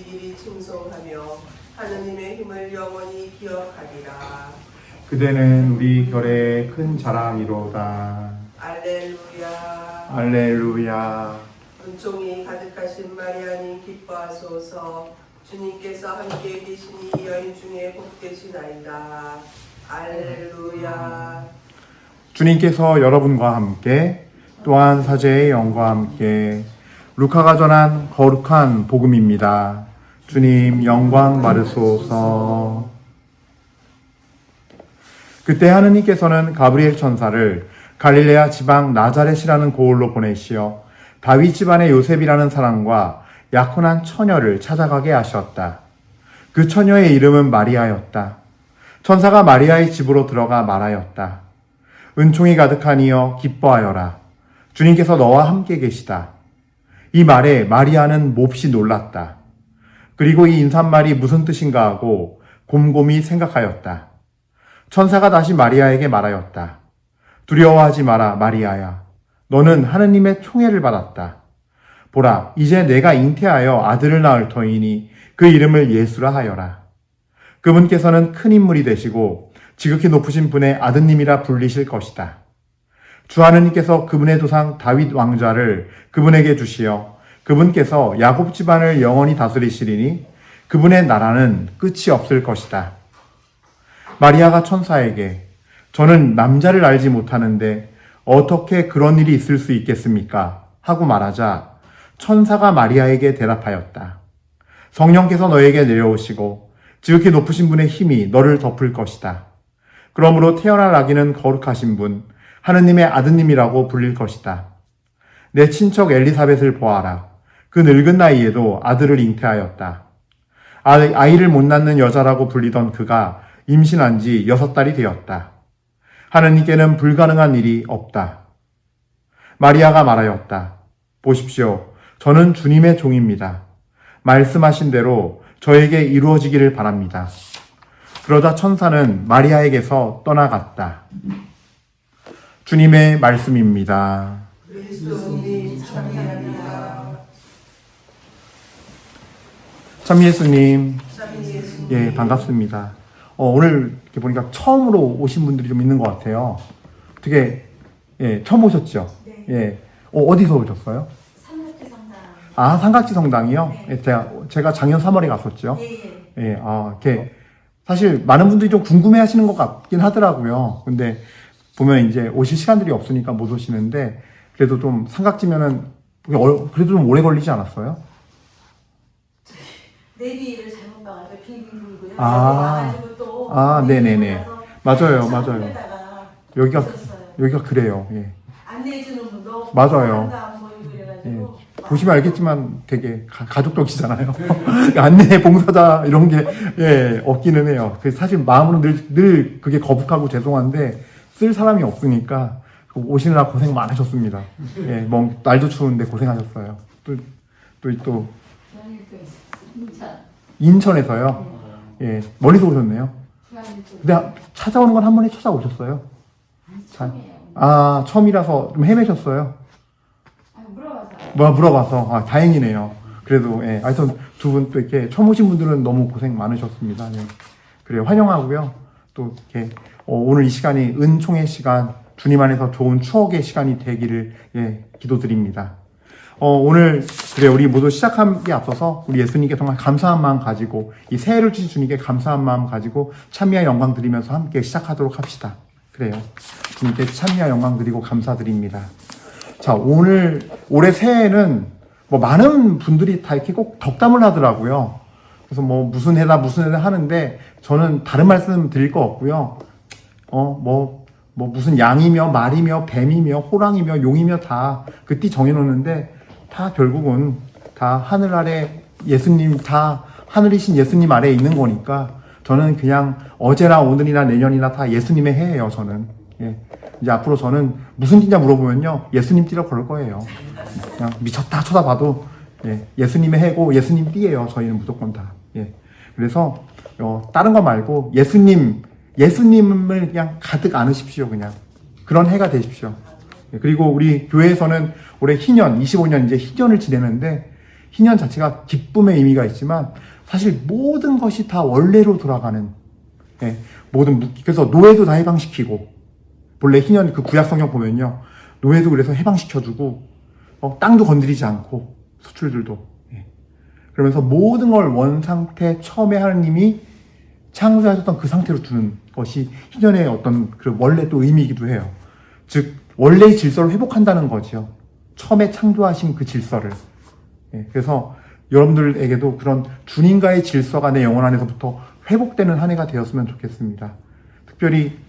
일일이 칭송하며 하느님의 힘을 영원히 기억하리라. 그대는 우리 결의 큰 자랑이로다. 알렐루야. 알렐루야. 은총이 가득하신 마리아님 기뻐하소서. 주님께서 함께 계시니 여인 중에 복되시나이다. 알렐루야. 주님께서 여러분과 함께 또한 사제의 영과 함께 루카가 전한 거룩한 복음입니다. 주님 영광 받으소서. 그때 하느님께서는 가브리엘 천사를 갈릴레아 지방 나자렛이라는 고을로 보내시어 다윗 집안의 요셉이라는 사람과 약혼한 처녀를 찾아가게 하셨다. 그 처녀의 이름은 마리아였다. 천사가 마리아의 집으로 들어가 말하였다. 은총이 가득하니여 기뻐하여라. 주님께서 너와 함께 계시다. 이 말에 마리아는 몹시 놀랐다. 그리고 이 인사말이 무슨 뜻인가 하고 곰곰이 생각하였다. 천사가 다시 마리아에게 말하였다. 두려워하지 마라, 마리아야. 너는 하느님의 총애를 받았다. 보라, 이제 내가 잉태하여 아들을 낳을 터이니 그 이름을 예수라 하여라. 그분께서는 큰 인물이 되시고 지극히 높으신 분의 아드님이라 불리실 것이다. 주 하느님께서 그분의 조상 다윗 왕좌를 그분에게 주시어 그분께서 야곱 집안을 영원히 다스리시리니 그분의 나라는 끝이 없을 것이다. 마리아가 천사에게 저는 남자를 알지 못하는데 어떻게 그런 일이 있을 수 있겠습니까? 하고 말하자 천사가 마리아에게 대답하였다. 성령께서 너에게 내려오시고 지극히 높으신 분의 힘이 너를 덮을 것이다. 그러므로 태어날 아기는 거룩하신 분, 하느님의 아드님이라고 불릴 것이다. 내 친척 엘리사벳을 보아라. 그 늙은 나이에도 아들을 잉태하였다. 아이를 못 낳는 여자라고 불리던 그가 임신한 지 6달이 되었다. 하느님께는 불가능한 일이 없다. 마리아가 말하였다. 보십시오. 저는 주님의 종입니다. 말씀하신 대로 저에게 이루어지기를 바랍니다. 그러자 천사는 마리아에게서 떠나갔다. 주님의 말씀입니다. 그리스도님 참여합니다. 참 예수님, 참 예수님. 예, 반갑습니다. 오늘 이렇게 보니까 처음으로 오신 분들이 좀 있는 것 같아요. 되게, 예, 처음 오셨죠? 네. 예. 어디서 오셨어요? 삼각지 성당. 아, 삼각지 성당이요? 네. 예, 제가 작년 3월에 갔었죠. 예. 예, 이렇게, 사실 많은 분들이 좀 궁금해 하시는 것 같긴 하더라고요. 근데 보면 이제 오실 시간들이 없으니까 못 오시는데, 그래도 좀 삼각지면은, 그래도 좀 오래 걸리지 않았어요? 내비를 잘못 봐가지고 빙빙 돌고요. 아. 와가지고 또 네네네. 맞아요, 맞아요. 여기가, 있었어요. 여기가 그래요. 예. 안내해주는 분도 맞아요. 안 보이고 예. 이래가지고 보시면 알겠지만 되게 가족적이잖아요. 안내 봉사자 이런 게, 예, 없기는 해요. 사실 마음으로 늘 그게 거북하고 죄송한데 쓸 사람이 없으니까 오시느라 고생 많으셨습니다. 예, 뭐, 날도 추운데 고생하셨어요. 또, 인천에서요. 예, 멀리서 오셨네요. 근데 찾아오는 건 한 번에 찾아오셨어요? 처음이라서 좀 헤매셨어요? 물어봐서. 다행이네요. 그래도, 예. 하여튼 두 분 또 이렇게 처음 오신 분들은 너무 고생 많으셨습니다. 예. 그래요. 환영하고요. 또 이렇게, 오늘 이 시간이 은총의 시간, 주님 안에서 좋은 추억의 시간이 되기를, 예, 기도드립니다. 오늘, 그래, 우리 모두 시작하기에 앞서서 우리 예수님께 정말 감사한 마음 가지고, 이 새해를 주신 주님께 감사한 마음 가지고 찬미와 영광 드리면서 함께 시작하도록 합시다. 그래요. 주님께 찬미와 영광 드리고 감사드립니다. 자, 올해 새해에는 뭐 많은 분들이 다 이렇게 꼭 덕담을 하더라고요. 그래서 뭐 무슨 해다 하는데 저는 다른 말씀 드릴 거 없고요. 무슨 양이며 말이며 뱀이며 호랑이며 용이며 다 그 띠 정해놓는데 다 결국은 다 하늘 아래 예수님, 다 하늘이신 예수님 아래에 있는 거니까 저는 그냥 어제나 오늘이나 내년이나 다 예수님의 해예요, 저는. 예. 이제 앞으로 저는 무슨 띠냐 물어보면요, 예수님 띠로 걸을 거예요. 그냥 미쳤다 쳐다봐도, 예, 예수님의 해고 예수님 띠예요, 저희는 무조건 다. 예. 그래서, 다른 거 말고 예수님을 그냥 가득 안으십시오, 그냥. 그런 해가 되십시오. 예. 그리고 우리 교회에서는 올해 희년, 25년 이제 희년을 지내는데, 희년 자체가 기쁨의 의미가 있지만 사실 모든 것이 다 원래로 돌아가는, 예, 그래서 노예도 다 해방시키고, 본래 희년 그 구약 성경 보면요, 노예도 그래서 해방시켜주고, 땅도 건드리지 않고, 수출들도. 예. 그러면서 모든 걸 원상태, 처음에 하나님이 창조하셨던 그 상태로 두는 것이 희년의 어떤 그 원래 또 의미이기도 해요. 즉, 원래의 질서를 회복한다는 거죠. 처음에 창조하신 그 질서를. 예. 그래서 여러분들에게도 그런 주님과의 질서가 내 영혼 안에서부터 회복되는 한 해가 되었으면 좋겠습니다. 특별히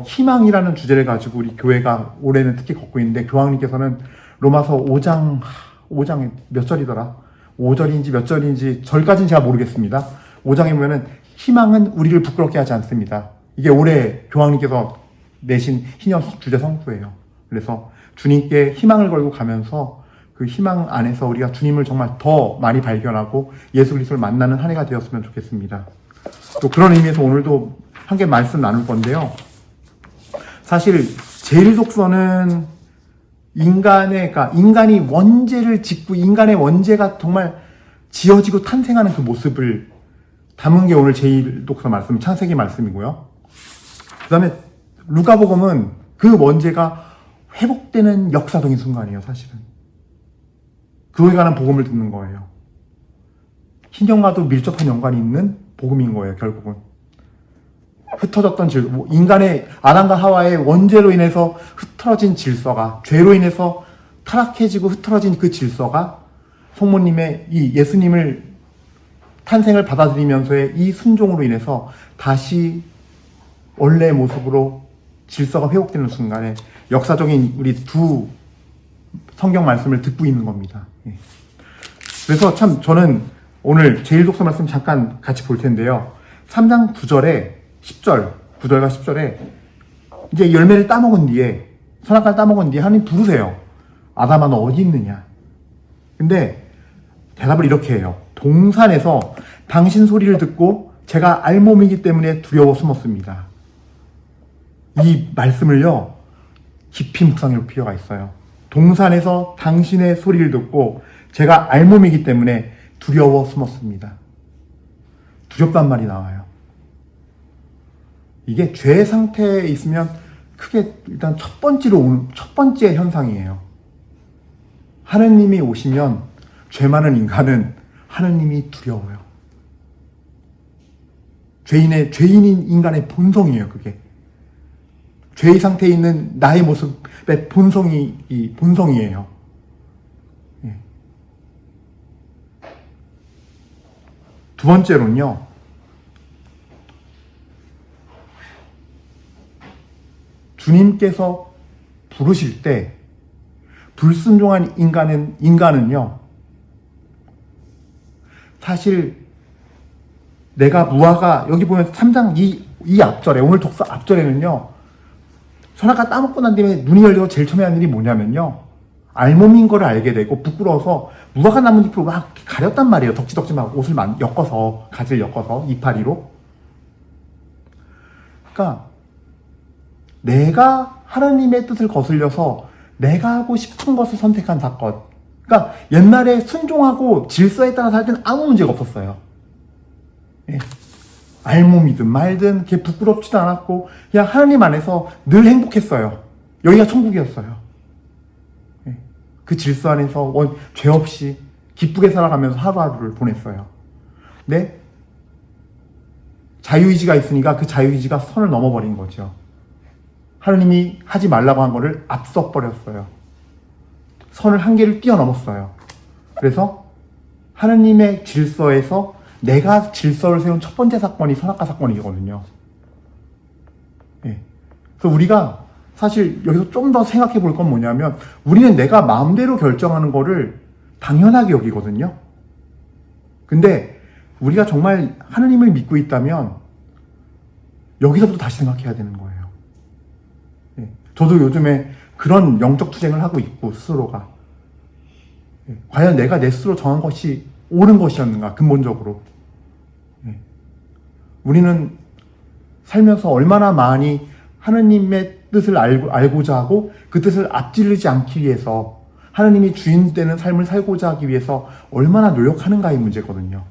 희망이라는 주제를 가지고 우리 교회가 올해는 특히 걷고 있는데, 교황님께서는 로마서 5장에 몇 절이더라? 5절인지 몇 절인지 절까지는 제가 모르겠습니다. 5장에 보면은 희망은 우리를 부끄럽게 하지 않습니다. 이게 올해 교황님께서 내신 희년 주제 성수예요. 그래서 주님께 희망을 걸고 가면서 그 희망 안에서 우리가 주님을 정말 더 많이 발견하고 예수 그리스도를 만나는 한 해가 되었으면 좋겠습니다. 또 그런 의미에서 오늘도 함께 말씀 나눌 건데요. 사실 제1독서는 인간이 원죄를 짓고 인간의 원죄가 정말 지어지고 탄생하는 그 모습을 담은 게 오늘 제1독서 말씀, 창세기 말씀이고요. 그 다음에 루카복음은 그 원죄가 회복되는 역사적인 순간이에요, 사실은. 그거에 관한 복음을 듣는 거예요. 희년과도 밀접한 연관이 있는 복음인 거예요, 결국은. 흩어졌던 인간의 아담과 하와의 원죄로 인해서 흐트러진 질서가, 죄로 인해서 타락해지고 흐트러진 그 질서가 성모님의 이 예수님을 탄생을 받아들이면서의 이 순종으로 인해서 다시 원래의 모습으로 질서가 회복되는 순간에 역사적인 우리 두 성경 말씀을 듣고 있는 겁니다. 그래서 참 저는 오늘 제1독서 말씀 잠깐 같이 볼 텐데요. 3장 9절에 10절, 9절과 10절에 이제 열매를 따먹은 뒤에, 선악과를 따먹은 뒤에 하나님 부르세요. 아담아 너 어디 있느냐? 근데 대답을 이렇게 해요. 동산에서 당신 소리를 듣고 제가 알몸이기 때문에 두려워 숨었습니다. 이 말씀을요, 깊이 묵상할 필요가 있어요. 동산에서 당신의 소리를 듣고 제가 알몸이기 때문에 두려워 숨었습니다. 두렵단 말이 나와요. 이게 죄 상태에 있으면 크게 일단 첫 번째 현상이에요. 하느님이 오시면 죄 많은 인간은 하느님이 두려워요. 죄인인 인간의 본성이에요, 그게. 죄의 상태에 있는 나의 모습의 본성이에요. 예. 두 번째로는요, 주님께서 부르실 때 불순종한 인간은요, 사실 내가 여기 보면 3장 이 앞절에, 오늘 독서 앞절에는요, 선악과 따먹고 난 뒤에 눈이 열려서 제일 처음에 하는 일이 뭐냐면요, 알몸인 거를 알게 되고 부끄러워서 무화과 나뭇잎으로 막 가렸단 말이에요. 덕지덕지 막 옷을 가지를 엮어서 이파리로. 그러니까 내가 하나님의 뜻을 거슬려서 내가 하고 싶은 것을 선택한 사건. 그러니까 옛날에 순종하고 질서에 따라 살 때는 아무 문제가 없었어요. 예. 알몸이든 말든 걔 부끄럽지도 않았고 그냥 하나님 안에서 늘 행복했어요. 여기가 천국이었어요. 예. 그 질서 안에서 죄 없이 기쁘게 살아가면서 하루하루를 보냈어요. 근데 자유의지가 있으니까 그 자유의지가 선을 넘어버린 거죠. 하나님이 하지 말라고 한 거를 앞서 버렸어요. 선을 한계를 뛰어넘었어요. 그래서 하나님의 질서에서 내가 질서를 세운 첫 번째 사건이 선악과 사건이거든요. 예. 그래서 우리가 사실 여기서 좀 더 생각해 볼 건 뭐냐면, 우리는 내가 마음대로 결정하는 거를 당연하게 여기거든요. 근데 우리가 정말 하나님을 믿고 있다면 여기서부터 다시 생각해야 되는 거예요. 예. 저도 요즘에 그런 영적 투쟁을 하고 있고, 스스로가. 예. 과연 내가 내 스스로 정한 것이 옳은 것이었는가, 근본적으로. 예. 우리는 살면서 얼마나 많이 하나님의 뜻을 알고자 하고 그 뜻을 앞지르지 않기 위해서 하느님이 주인 되는 삶을 살고자 하기 위해서 얼마나 노력하는가의 문제거든요.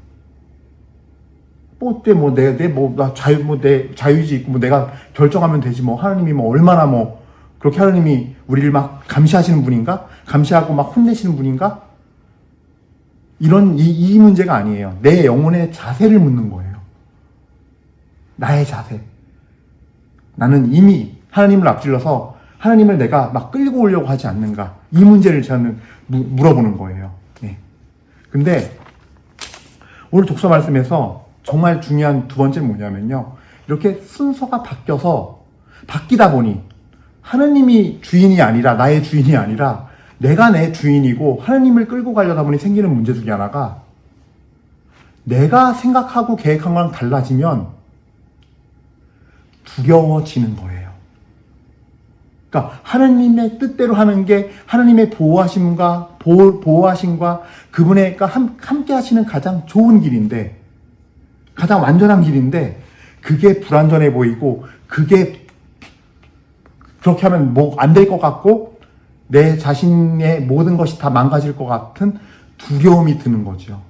내 자유지 있고, 내가 결정하면 되지, 하느님이 얼마나 그렇게 하느님이 우리를 막 감시하시는 분인가? 감시하고 막 혼내시는 분인가? 이 문제가 아니에요. 내 영혼의 자세를 묻는 거예요. 나의 자세. 나는 이미 하나님을 앞질러서 하나님을 내가 막 끌고 오려고 하지 않는가? 이 문제를 저는 물어보는 거예요. 네. 근데 오늘 독서 말씀에서 정말 중요한 두 번째는 뭐냐면요. 이렇게 순서가 바뀌다 보니 하나님이 주인이 아니라, 나의 주인이 아니라 내가 내 주인이고 하나님을 끌고 가려다 보니 생기는 문제 중에 하나가, 내가 생각하고 계획한 거랑 달라지면 두려워지는 거예요. 그러니까 하나님의 뜻대로 하는 게 하나님의 보호하심과 그분과 함께 하시는 가장 좋은 길인데, 가장 완전한 길인데, 그게 불완전해 보이고, 그게 그렇게 하면 안 될 것 같고, 내 자신의 모든 것이 다 망가질 것 같은 두려움이 드는 거죠.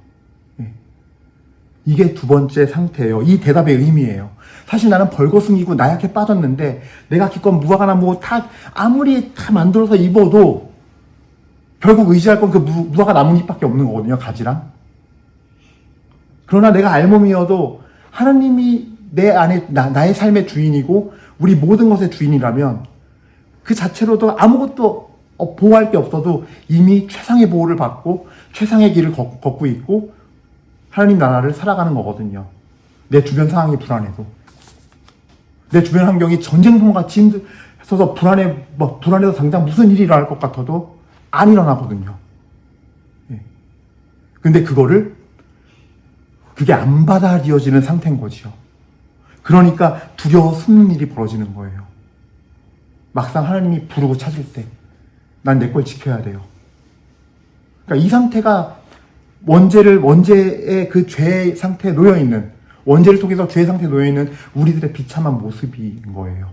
이게 두 번째 상태예요. 이 대답의 의미예요. 사실 나는 벌거숭이고 나약해 빠졌는데, 내가 기껏 무화과나 아무리 다 만들어서 입어도 결국 의지할 건 그 무화과 나뭇잎밖에 없는 거거든요, 가지랑. 그러나 내가 알몸이어도 하나님이 내 안에 나의 삶의 주인이고 우리 모든 것의 주인이라면, 그 자체로도 아무것도 보호할 게 없어도 이미 최상의 보호를 받고 최상의 길을 걷고 있고 하나님 나라를 살아가는 거거든요. 내 주변 상황이 불안해도, 내 주변 환경이 전쟁통같이 힘들어서 불안해서 당장 무슨 일이 일어날 것 같아도 안 일어나거든요. 근데 그게 안 받아들여지는 상태인 거죠. 그러니까 두려워 숨는 일이 벌어지는 거예요. 막상 하나님이 부르고 찾을 때 난 내 걸 지켜야 돼요. 그러니까 이 상태가 원죄의 그 죄의 상태에 놓여있는, 원죄를 통해서 죄의 상태에 놓여있는 우리들의 비참한 모습인 거예요.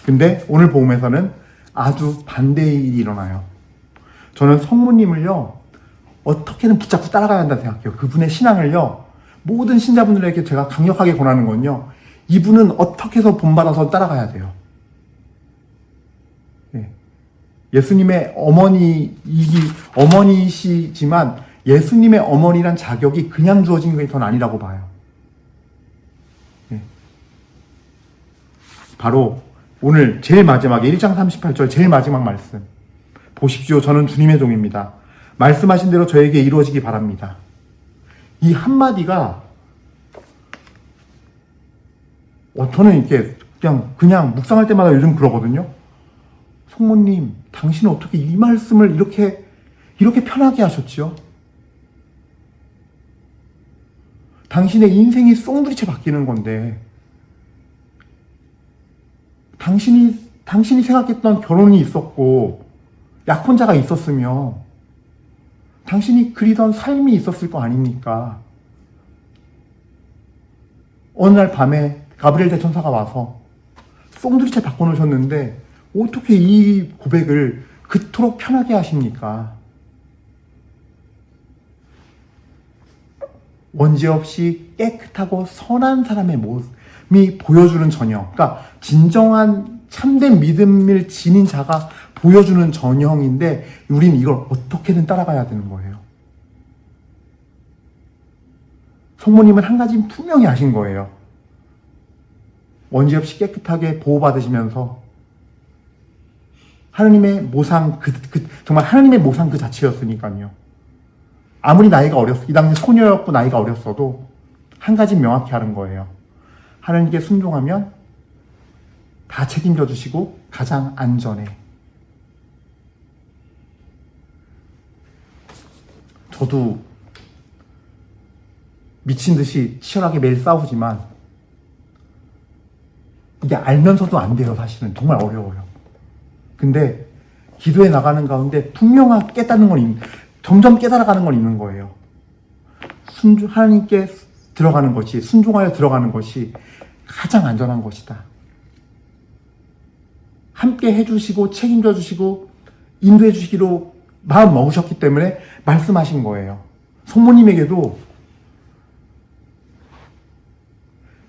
근데 오늘 복음에서는 아주 반대의 일이 일어나요. 저는 성모님을요, 어떻게든 붙잡고 따라가야 한다고 생각해요. 그분의 신앙을요, 모든 신자분들에게 제가 강력하게 권하는 건요, 이분은 어떻게 해서 본받아서 따라가야 돼요. 예수님의 어머니시지만 예수님의 어머니란 자격이 그냥 주어진 게 전 아니라고 봐요. 바로 오늘 제일 마지막에 1장 38절 제일 마지막 말씀 보십시오. 저는 주님의 종입니다. 말씀하신 대로 저에게 이루어지기 바랍니다. 이 한마디가 저는 이렇게 그냥 묵상할 때마다 요즘 그러거든요. 성모님, 당신은 어떻게 이 말씀을 이렇게 편하게 하셨지요? 당신의 인생이 송두리째 바뀌는 건데, 당신이 생각했던 결혼이 있었고 약혼자가 있었으며 당신이 그리던 삶이 있었을 거 아닙니까? 어느 날 밤에 가브리엘 대천사가 와서 송두리째 바꿔놓으셨는데 어떻게 이 고백을 그토록 편하게 하십니까? 원죄 없이 깨끗하고 선한 사람의 모습이 보여주는 전형, 그러니까 진정한 참된 믿음을 지닌 자가 보여주는 전형인데 우린 이걸 어떻게든 따라가야 되는 거예요. 성모님은 한 가지 분명히 아신 거예요. 원죄 없이 깨끗하게 보호받으시면서 하나님의 모상, 정말 하나님의 모상 그 자체였으니까요. 아무리 나이가 이 당시 소녀였고 나이가 어렸어도 한 가지 명확히 하는 거예요. 하나님께 순종하면 다 책임져 주시고 가장 안전해. 저도 미친 듯이 치열하게 매일 싸우지만 이게 알면서도 안 돼요. 사실은 정말 어려워요. 근데 기도해 나가는 가운데 분명하게 깨닫는 건 점점 깨달아가는 건 있는 거예요. 하나님께 들어가는 것이, 순종하여 들어가는 것이 가장 안전한 것이다. 함께 해주시고 책임져 주시고 인도해 주시기로 마음 먹으셨기 때문에 말씀하신 거예요. 성모님에게도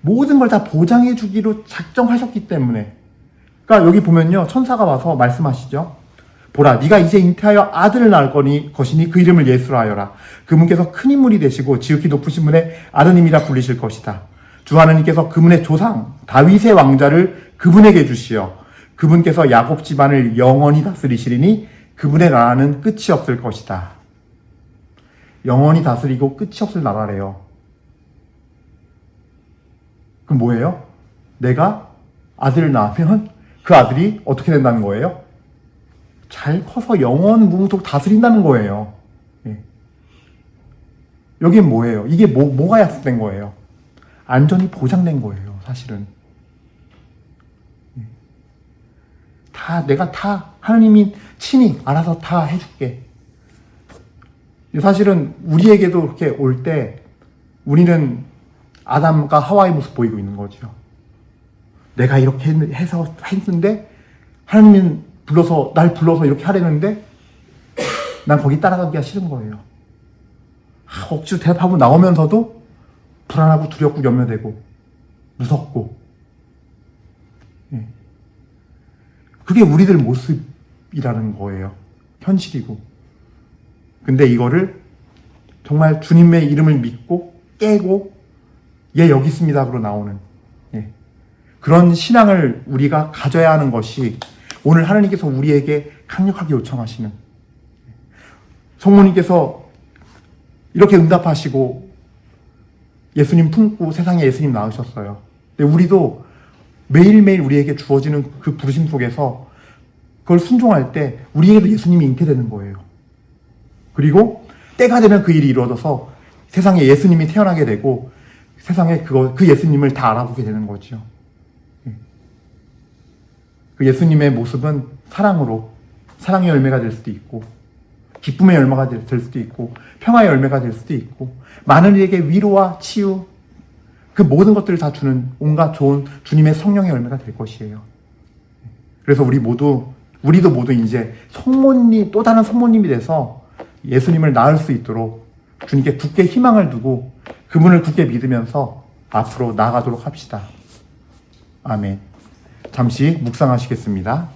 모든 걸 다 보장해 주기로 작정하셨기 때문에. 그러니까 여기 보면요, 천사가 와서 말씀하시죠. 보라, 네가 이제 잉태하여 아들을 낳을 것이니 그 이름을 예수라 하여라. 그분께서 큰 인물이 되시고 지극히 높으신 분의 아드님이라 불리실 것이다. 주 하나님께서 그분의 조상 다윗의 왕자를 그분에게 주시어 그분께서 야곱 집안을 영원히 다스리시리니 그분의 나라는 끝이 없을 것이다. 영원히 다스리고 끝이 없을 나라래요. 그럼 뭐예요? 내가 아들을 낳으면 그 아들이 어떻게 된다는 거예요? 잘 커서 영원 무궁토록 다스린다는 거예요. 예. 여긴 뭐예요? 이게 뭐가 약속된 거예요? 안전이 보장된 거예요, 사실은. 예. 내가 하나님이 친히 알아서 다 해줄게. 사실은 우리에게도 그렇게 올 때 우리는 아담과 하와의 모습 보이고 있는 거죠. 내가 이렇게 해서 했는데 하나님은 날 불러서 이렇게 하려는데 난 거기 따라가기가 싫은 거예요. 억지로 대답하고 나오면서도 불안하고 두렵고 염려되고 무섭고. 예. 그게 우리들 모습이라는 거예요. 현실이고. 근데 이거를 정말 주님의 이름을 믿고 깨고 여기 있습니다 하고 나오는 그런 신앙을 우리가 가져야 하는 것이 오늘 하나님께서 우리에게 강력하게 요청하시는, 성모님께서 이렇게 응답하시고 예수님 품고 세상에 예수님 낳으셨어요. 근데 우리도 매일매일 우리에게 주어지는 그 부르심 속에서 그걸 순종할 때 우리에게도 예수님이 잉태되는 거예요. 그리고 때가 되면 그 일이 이루어져서 세상에 예수님이 태어나게 되고 세상에 그 예수님을 다 알아보게 되는 거죠. 그 예수님의 모습은 사랑의 열매가 될 수도 있고, 기쁨의 열매가 될 수도 있고, 평화의 열매가 될 수도 있고, 많은 이에게 위로와 치유, 그 모든 것들을 다 주는 온갖 좋은 주님의 성령의 열매가 될 것이에요. 그래서 우리도 모두 이제 또 다른 성모님이 돼서 예수님을 낳을 수 있도록 주님께 굳게 희망을 두고 그분을 굳게 믿으면서 앞으로 나아가도록 합시다. 아멘. 잠시 묵상하시겠습니다.